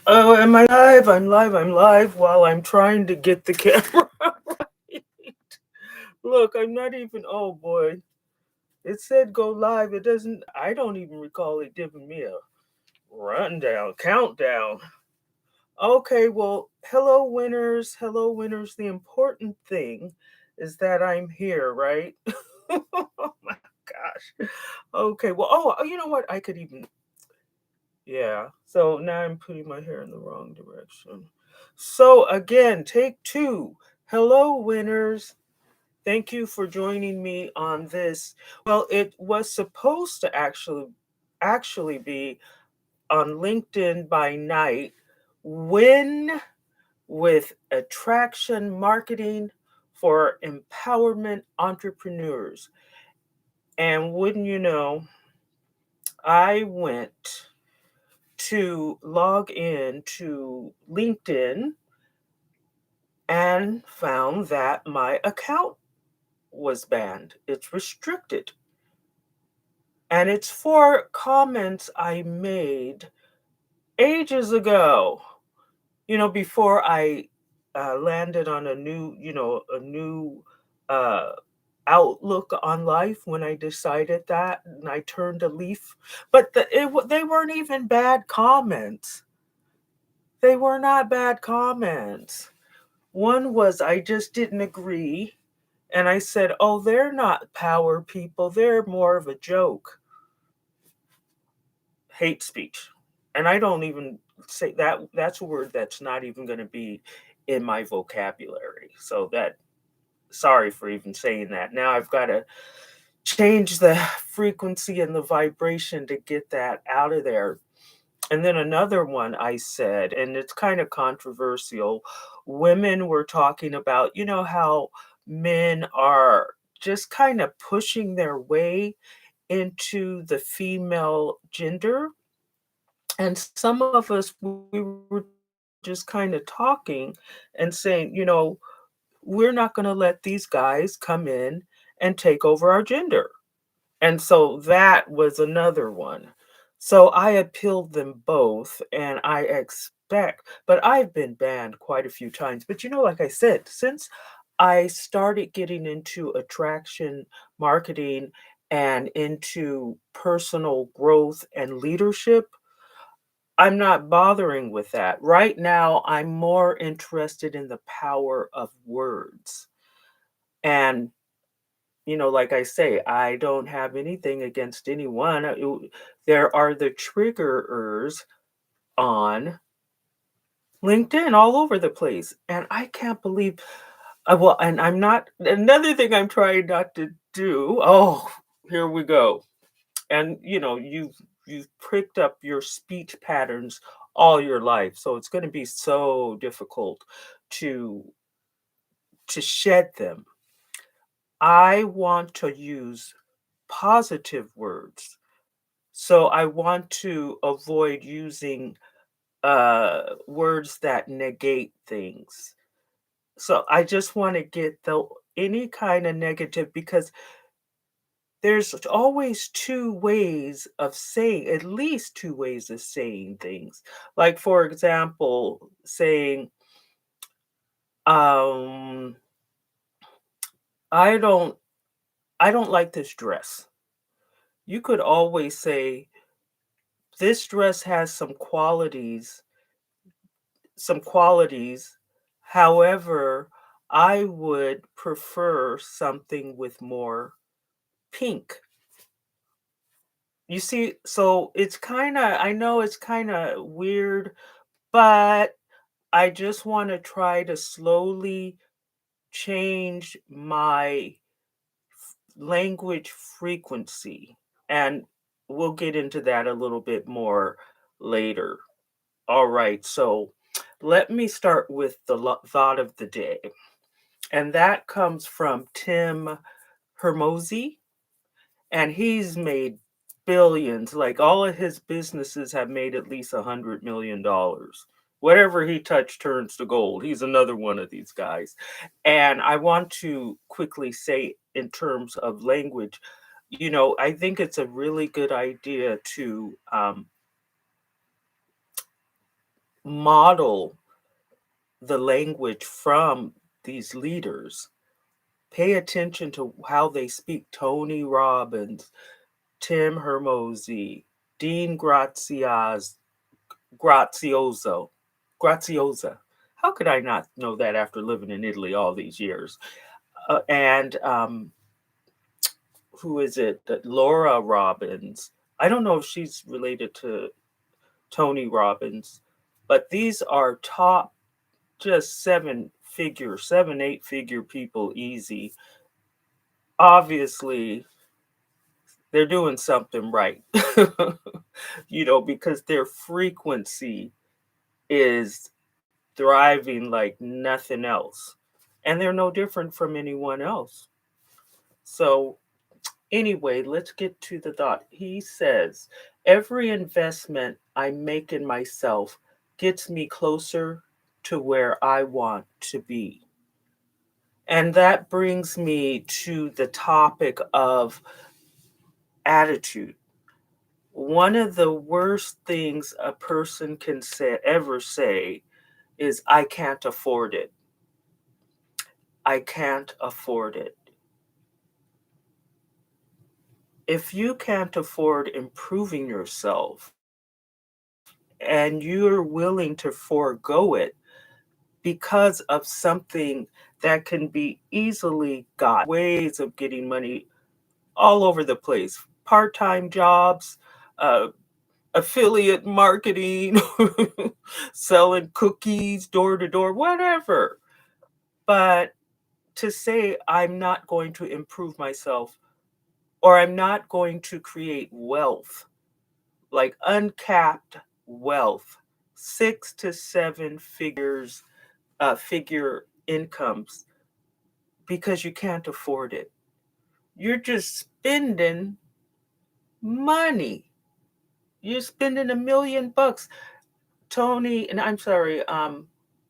Oh, am I live? I'm live while I'm trying to get the camera right. Look, I'm not even, oh boy. It said go live. It doesn't, I don't even recall it giving me a rundown, countdown. Okay, well, hello, winners. Hello, winners. The important thing is that I'm here, right? Oh my gosh. Okay, well, you know what? I could even, yeah. So now I'm putting my hair in the wrong direction. So again, take two. Hello, winners. Thank you for joining me on this. Well, it was supposed to actually be on LinkedIn by night. Win with attraction marketing for empowerment entrepreneurs. And wouldn't you know, I went to log in to LinkedIn and found that my account was banned. It's restricted. And it's for comments I made ages ago, before I landed on a new uh, outlook on life when I decided that and I turned a leaf. But they weren't even bad comments. They were not bad comments. One was I just didn't agree. And I said, oh, they're not power people. They're more of a joke. Hate speech. And I don't even say that. That's a word that's not even going to be in my vocabulary. So sorry for even saying that. Now I've got to change the frequency and the vibration to get that out of there. And then another one I said, and it's kind of controversial. Women were talking about, how men are just kind of pushing their way into the female gender. And some of us, we were just kind of talking and saying, we're not going to let these guys come in and take over our gender. And so that was another one. So I appealed them both and I expect, but I've been banned quite a few times. But like I said, since I started getting into attraction marketing and into personal growth and leadership, I'm not bothering with that. Right now, I'm more interested in the power of words. And like I say, I don't have anything against anyone. There are the triggerers on LinkedIn all over the place. And I can't believe, well, and I'm not, another thing I'm trying not to do. Oh, here we go. And you've picked up your speech patterns all your life. So it's going to be so difficult to shed them. I want to use positive words. So I want to avoid using words that negate things. So I just want to get any kind of negative because there's always two ways of saying, at least two ways of saying things. Like for example, saying, um, I don't I don't like this dress. You could always say, this dress has some qualities. However, I would prefer something with more pink. You see, so I know it's kind of weird, but I just want to try to slowly change my language frequency. And we'll get into that a little bit more later. All right, so let me start with the thought of the day. And that comes from Tim Hermosi, and he's made billions. Like all of his businesses have made at least $100 million. Whatever he touched turns to gold. He's another one of these guys. And I want to quickly say, in terms of language, I think it's a really good idea to model the language from these leaders. Pay attention to how they speak. Tony Robbins, Tim Hermosi, Dean Grazioso, Graziosa. How could I not know that after living in Italy all these years? And who is it? Laura Robbins. I don't know if she's related to Tony Robbins, but these are top just seven, 8 figure people easy. Obviously, they're doing something right, because their frequency is thriving like nothing else. And they're no different from anyone else. So, anyway, let's get to the thought. He says, every investment I make in myself gets me closer to where I want to be. And that brings me to the topic of attitude. One of the worst things a person can ever say is, I can't afford it. I can't afford it. If you can't afford improving yourself and you're willing to forego it because of something that can be easily got, ways of getting money all over the place, part-time jobs, uh, affiliate marketing, selling cookies door to door, whatever. But to say I'm not going to improve myself or I'm not going to create wealth, like uncapped wealth, 6 to 7 figure incomes, because you can't afford it. You're just spending money. You're spending $1 million. Tony, and I'm sorry,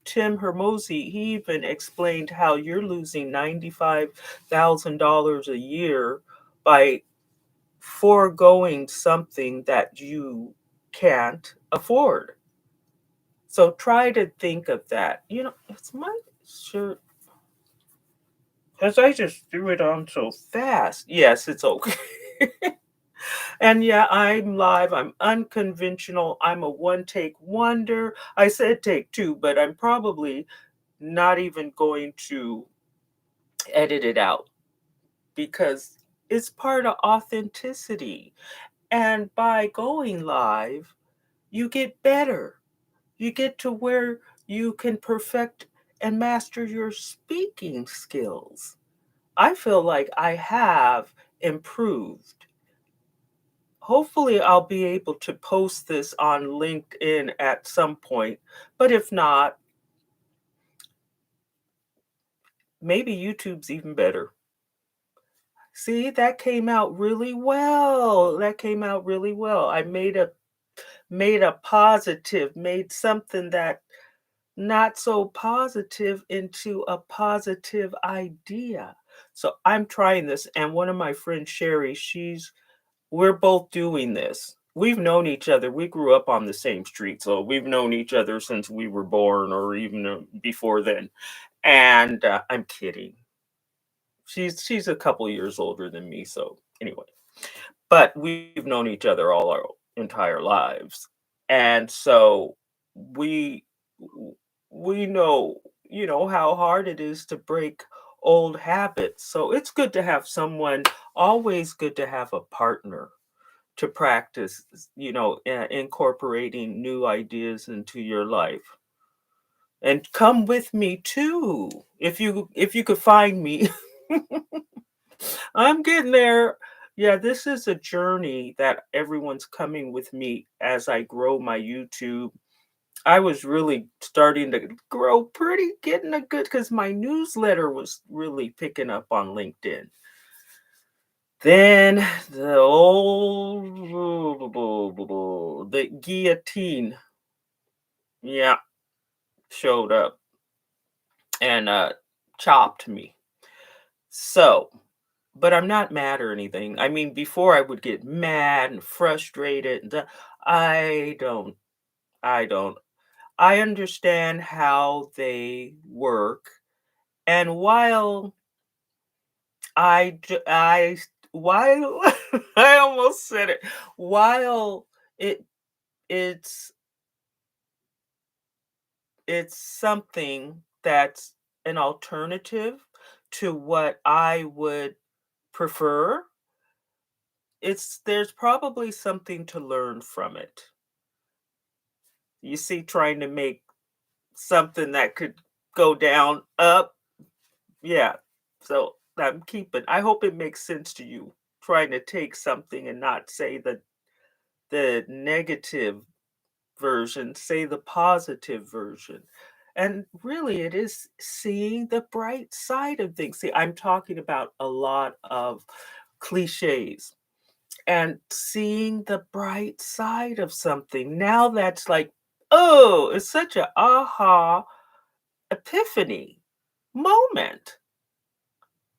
Tim Hermosi, he even explained how you're losing $95,000 a year by foregoing something that you can't afford. So try to think of that. It's my shirt because I just threw it on so fast. Yes, it's okay. And yeah, I'm live. I'm unconventional. I'm a one take wonder. I said take two, but I'm probably not even going to edit it out because it's part of authenticity. And by going live, you get better. You get to where you can perfect and master your speaking skills. I feel like I have improved. Hopefully, I'll be able to post this on LinkedIn at some point. But if not, maybe YouTube's even better. See, that came out really well. That came out really well. I made a positive, made something that not so positive into a positive idea. So I'm trying this, and one of my friends, Sherry, we're both doing this. We've known each other. We grew up on the same street, so we've known each other since we were born, or even before then. And I'm kidding. She's a couple years older than me, so anyway. But we've known each other all our entire lives, and so we we know how hard it is to break old habits. So it's good to have someone. Always good to have a partner to practice, incorporating new ideas into your life. And come with me too. If you could find me. I'm getting there. Yeah, this is a journey that everyone's coming with me as I grow my YouTube. I was really starting to grow pretty, getting a good, because my newsletter was really picking up on LinkedIn. Then the guillotine, yeah, showed up and chopped me. So, but I'm not mad or anything. I mean, before I would get mad and frustrated. I don't. I don't. I understand how they work. And while while I almost said it, while it it's it's something that's an alternative to what I would prefer, it's there's probably something to learn from it. You see, trying to make something that could go down, up, yeah. So I'm keeping. I hope it makes sense to you. Trying to take something and not say the negative version, say the positive version. And really, it is seeing the bright side of things. See, I'm talking about a lot of cliches and seeing the bright side of something. Now that's like, oh, it's such a aha epiphany moment.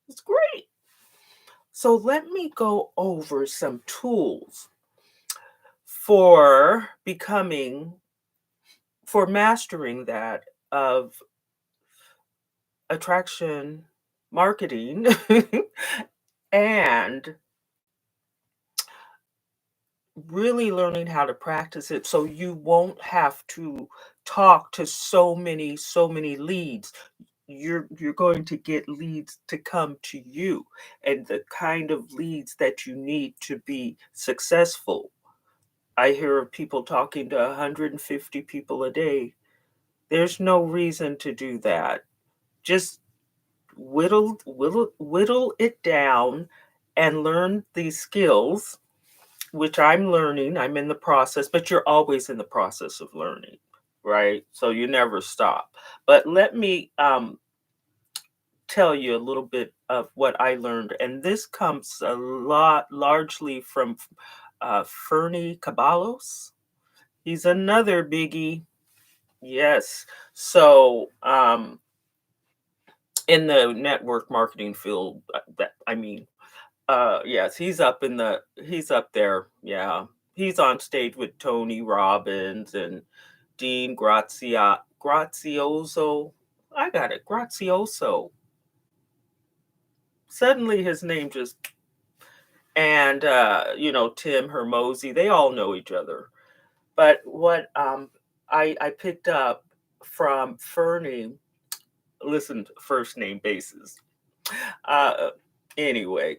It's great. So let me go over some tools for for mastering that of attraction marketing and really learning how to practice it so you won't have to talk to so many leads. You're going to get leads to come to you and the kind of leads that you need to be successful. I hear of people talking to 150 people a day. There's no reason to do that. Just whittle it down and learn these skills, which I'm learning. I'm in the process, but you're always in the process of learning, right? So you never stop. But let me tell you a little bit of what I learned, and this comes a lot largely from Fernie Caballos. He's another biggie. Yes. So, in the network marketing field, that I mean, yes, he's up there. Yeah. He's on stage with Tony Robbins and Grazioso. I got it, Grazioso. Suddenly his name just and Tim Hermosi, they all know each other. But what I picked up from Fernie, listen, first name basis. Uh, anyway,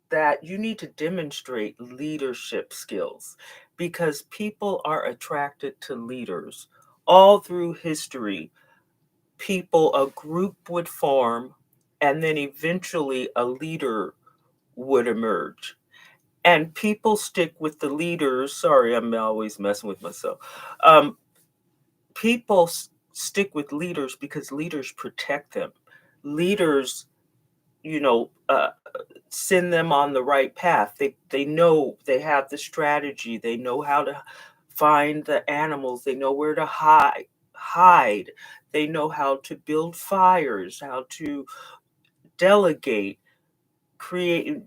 that you need to demonstrate leadership skills because people are attracted to leaders. All through history, a group would form, and then eventually a leader would emerge. And people stick with the leaders. Sorry, I'm always messing with myself. Um, stick with leaders because leaders protect them. Leaders, you know, uh, send them on the right path. They know they have the strategy. They know how to find the animals. They know where to hide. They know how to build fires, how to delegate, create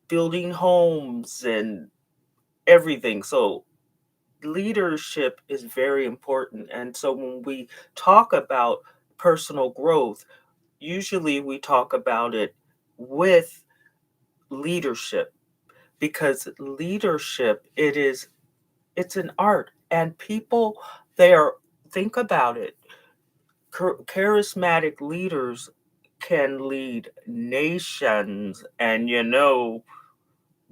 building homes and everything. So leadership is very important. And so when we talk about personal growth, usually we talk about it with leadership because leadership it's an art and people they are think about it. Charismatic leaders can lead nations and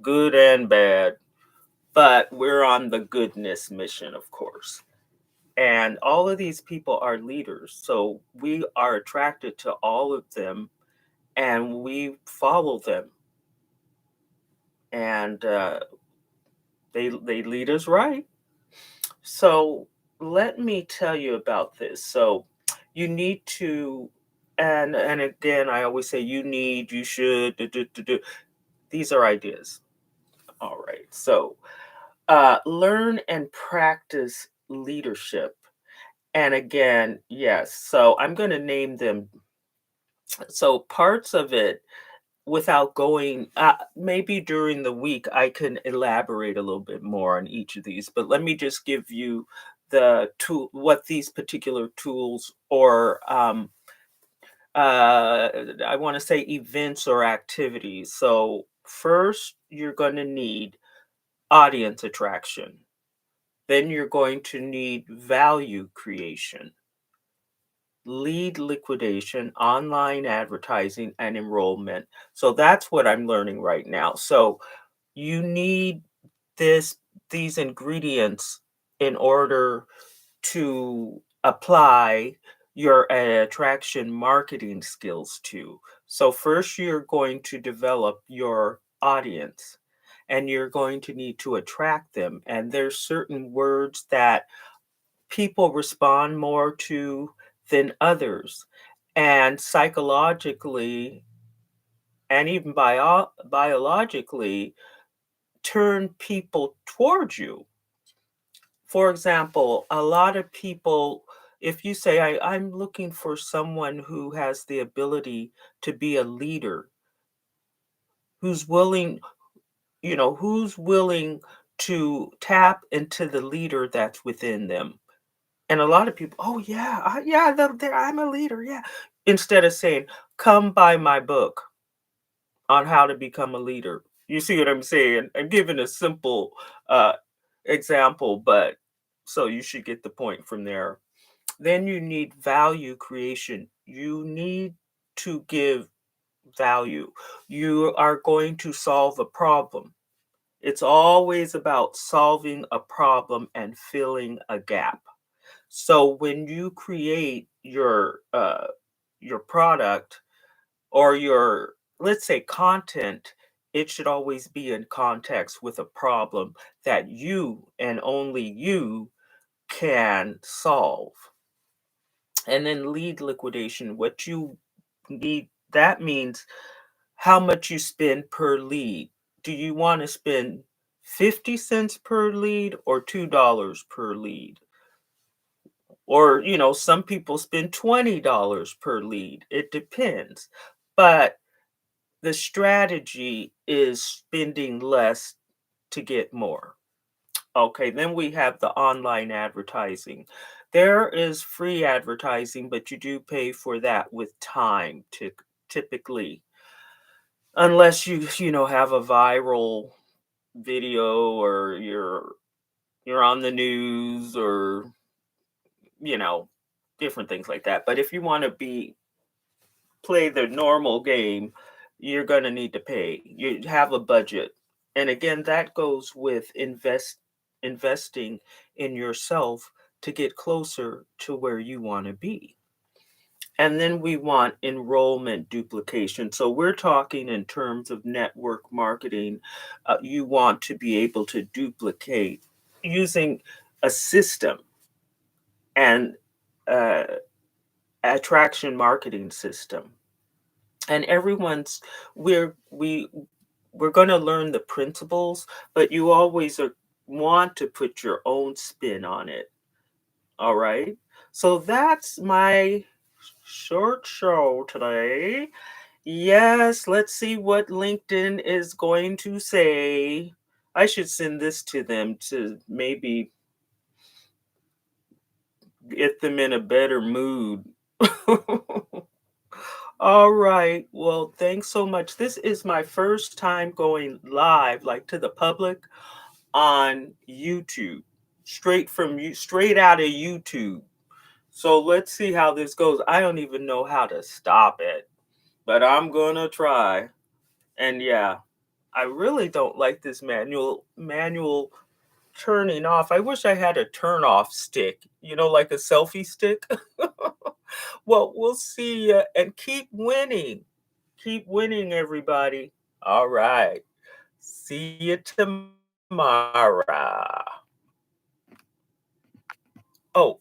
good and bad, but we're on the goodness mission, of course. And all of these people are leaders, so we are attracted to all of them and we follow them, and they lead us right. So let me tell you about this. So you need to, and again, I always say you need, you should, do. These are ideas. All right. So learn and practice leadership. And again, yes. So I'm going to name them. So parts of it without going maybe during the week I can elaborate a little bit more on each of these, but let me just give you the tool, what these particular tools or I want to say events or activities. So first, you're going to need audience attraction. Then you're going to need value creation, lead liquidation, online advertising, and enrollment. So that's what I'm learning right now. So you need this these ingredients in order to apply your attraction marketing skills to. So first you're going to develop your audience and you're going to need to attract them, and there's certain words that people respond more to than others. And psychologically and even biologically turn people towards you. For example, a lot of people, if you say, I'm looking for someone who has the ability to be a leader, who's willing, who's willing to tap into the leader that's within them. And a lot of people, oh yeah, yeah, I'm a leader, yeah. Instead of saying, come buy my book on how to become a leader. You see what I'm saying? I'm giving a simple uh, example, but so you should get the point from there. Then you need value creation. You need to give value. You are going to solve a problem. It's always about solving a problem and filling a gap. So when you create your product or your, let's say, content, it should always be in context with a problem that you and only you can solve. And then lead liquidation, what you need, that means how much you spend per lead. Do you want to spend 50 cents per lead or $2 per lead? Or, some people spend $20 per lead. It depends. But the strategy is spending less to get more. Okay, then we have the online advertising. There is free advertising, but you do pay for that with time to typically, unless you have a viral video or you're on the news or you know different things like that. But if you want to be play the normal game, you're going to need to pay. You have a budget. And again, that goes with investing in yourself to get closer to where you want to be. And then we want enrollment duplication. So we're talking in terms of network marketing. You want to be able to duplicate using a system and uh, attraction marketing system. And everyone's we're we we're going to learn the principles, but you always want to put your own spin on it. All right, so that's my short show today. Yes, let's see what LinkedIn is going to say. I should send this to them to maybe get them in a better mood. All right. Well, thanks so much. This is my first time going live, like to the public on YouTube, straight out of YouTube. So let's see how this goes. I don't even know how to stop it, but I'm gonna try. And yeah, I really don't like this manual turning off. I wish I had a turn off stick, like a selfie stick. Well, we'll see ya and keep winning. Keep winning, everybody. All right. See you tomorrow. Oh,